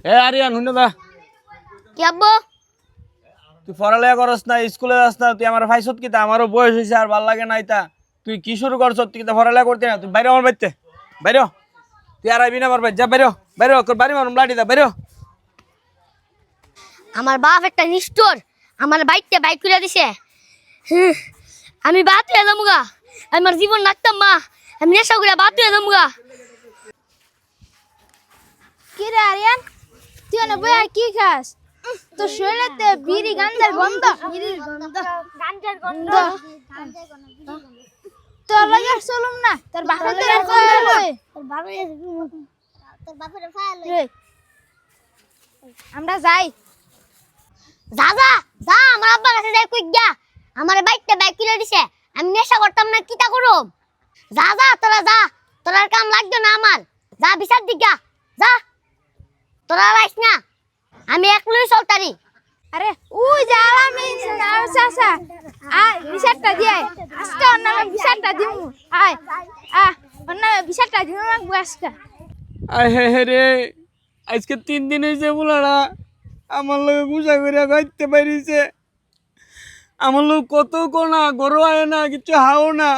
এ আরিয়ান হুনে দা কি আব্বু? তুই পড়ালেখা করস না, স্কুলে যাস না, তুই আমার ভাইসত কিতা? আমারও বয়স হয়েছে আর ভাল লাগে না এটা। তুই কি শুরু করছ? তুই কিতা পড়ালেখা করতে না? তুই বাইরে আমার বাড়িতে বাইরে হ। তুই আর আইবি না আমার বাড়ি, যা বাইরে হ, বাইরে হ, তোর বাড়ি মারুম লাঠি দা, বাইরে হ। আমার বাপ একটা নিষ্ঠুর, আমার বাইকটা বাইক করে দিছে। আমি বাদ হয়ে যাবো, আমার জীবন রাখতাম মা, আমি নেশা করে বাদ হয়ে যাবো। কি রে আরিয়ান, তুই না বই কি খাস? তোর শরীরেতে বিড়ি গাঞ্জার গন্ধ, গাঞ্জার গন্ধ। তোর লাগে চলুম না, তোর বাপের তোর কইলো তোর বাপের ফায়াল আমরা যাই। যা যা যা, আমার আব্বার কাছে যাই কই গা, আমার বাইকটা বাইক করে দিছে, আমি নেশা করতাম না, কিটা করব? যা যা তোরা যা, তোর কাম লাগবে না আমার, যা বিচার দিগা যা, তোরা রাইস না, আমি একলই চলতারি। আরে ওই যে আলামিন চাচা, আয় বিচারটা দিয়ে আজকে অন্য বিচারটা দিমু। আয় অন্য বিচারটা দিমু আজকে। আয় হে হে রে, আজকে 3 দিন হয়েছে বুলারা আমার লোক গুছা করে গাইতে পারিছে। আমার লোক কত কোনা গরু আয় না, কিছু হাও না।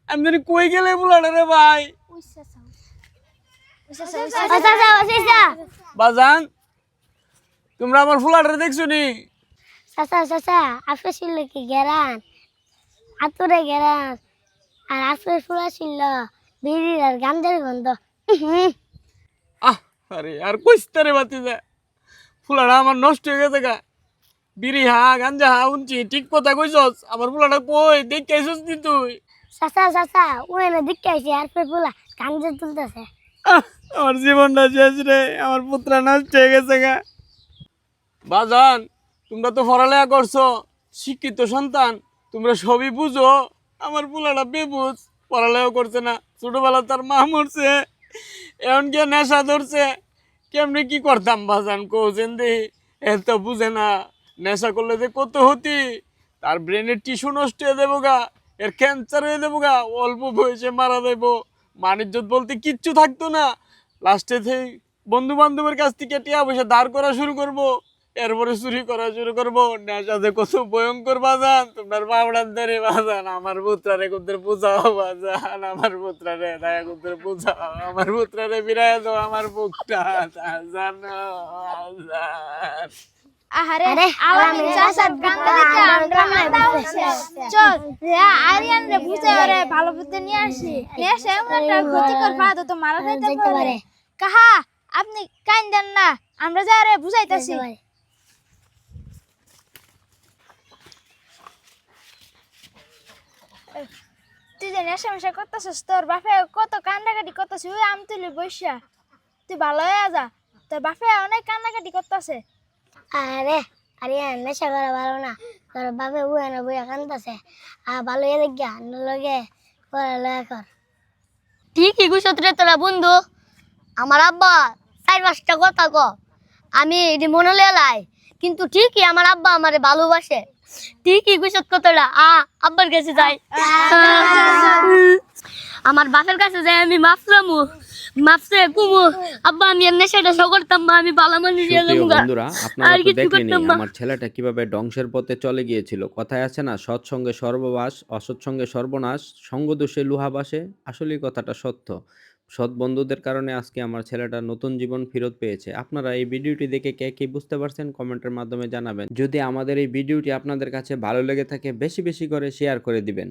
আমি জানি কই গেলে বুলারা রে ভাই। বাজান, তোমরা আমার ফুলাটা দেখছো নি? চাচা চাচা, আপনি ছিল কি গেরান, আতুরে গেরান, আর আপনি ফুলা ছিল বিড়ির আর গাঞ্জার গন্ধ। আহ আরে আর কইস্তা রে বাতি যা, ফুলাটা আমার নষ্ট হয়ে গেছে গা। বিড়ি হা গাঞ্জা হা উনছি, ঠিক কথা কইছস। আমার ফুলাটা কই দেখে আইছস নি তুই? চাচা চাচা, ওই না দেখতে আইসি আর ফুলা গাঞ্জা তুলতেছে। আহ, আমার জীবনটা শেষ রে, আমার পুত্রা নষ্ট হয়ে গেছে গা। বাজান, তোমরা তো পড়ালেখা করছো, শিক্ষিত সন্তান, তোমরা সবই বুঝো। আমার পোলাটা বেবুঝ, পড়ালেখা করছে না, ছোটবেলা তার মা মরছে, এখন গিয়ে নেশা ধরছে। কেমনে কি করতাম বাজান কৌছেন দেখি? এত বুঝে না, নেশা করলে যে কত হতি, তার ব্রেনের টিস্যু নষ্ট হয়ে দেবো গা, এর ক্যান্সার হয়ে দেবো গা, অল্প বয়সে মারা দেবো, মানিজ্জত বলতে কিচ্ছু থাকতো না। লাস্টে বন্ধু বান্ধবের কাছ থেকে টিয়া পয়সা ধার করা শুরু করবো, এরপরে চুরি করা শুরু করবো। নেশাতে কত ভয়ঙ্কর বাজান, তোমার বাবড়ার ধরে বাজান। আমার পুত্রারে কুত্রে বুঝাও বাজান, আমার পুত্রারে দয়া কুত্রে বুঝাও, আমার পুত্রারে বিরায় দাও, আমার বুকটা জানো বাজান। আহারে আলামিন চাচার গাঙ্গা দিকে আমরা মাথা উঠছে। চল আরিয়ান রে বুঝে ওরে ভালো বুঝতে নিয়ে আসি। নেশা এমন একটা ক্ষতিকর ফাঁদ, তো মারা যাইতে পারে। কাহা আপনি কাইন্দেন না, আমরা যা রে বুঝাইতাছি। তুই যে নেশা মেশা করতেছিস, তোর বাপে কত কান্দাকাটি করতেছে, ওই আম তুলি বৈশা, তুই ভালো হয়ে যা। তোর বাপে অনেক কান্দাকাটি করতেছে। আরে আরে নেশা করা ভালো না, তোর বাপে বুয়া না বুয়া কান্দাছে, আর ভালো হয়ে দেখ গা লগে পড়ালেখা কর। ঠিকই গুছত রে তোরা বন্ধু, আমার আব্বা 4-5টা কথা ক, আমি এটি মনে লাই, কিন্তু ঠিকই আমার আব্বা আমারে ভালোবাসে। ঠিকই গুছত কথাটা, আব্বার কাছে যাই, আমার বাপের কাছে যাই, আমি মাফ চামু, মাফছে কুমু, আব্বা আমি এমনি সেটা শো করতাম না, আমি ভালো মানুষ হয়ে সুপ্রিয় যাবো, বন্ধুরা, আপনারা আর তো কিছু দেখলেনই করতাম না। আমার ছেলেটা কিভাবে ধ্বংসের পথে চলে গিয়েছিল। কথায় আছে না, সৎসঙ্গে সর্ববাস, অসৎসঙ্গে সর্বনাশ, সঙ্গদোষে লোহা বাসে। আসলেই কথাটা সত্য। সৎ বন্ধুদের কারণে আজকে আমার ছেলেটা নতুন জীবন ফেরত পেয়েছে। আপনারা এই ভিডিওটি দেখে কে কি বুঝতে পারছেন কমেন্টের মাধ্যমে জানাবেন। যদি আমাদের এই ভিডিওটি আপনাদের কাছে ভালো লেগে থাকে, বেশি বেশি করে শেয়ার করে দিবেন।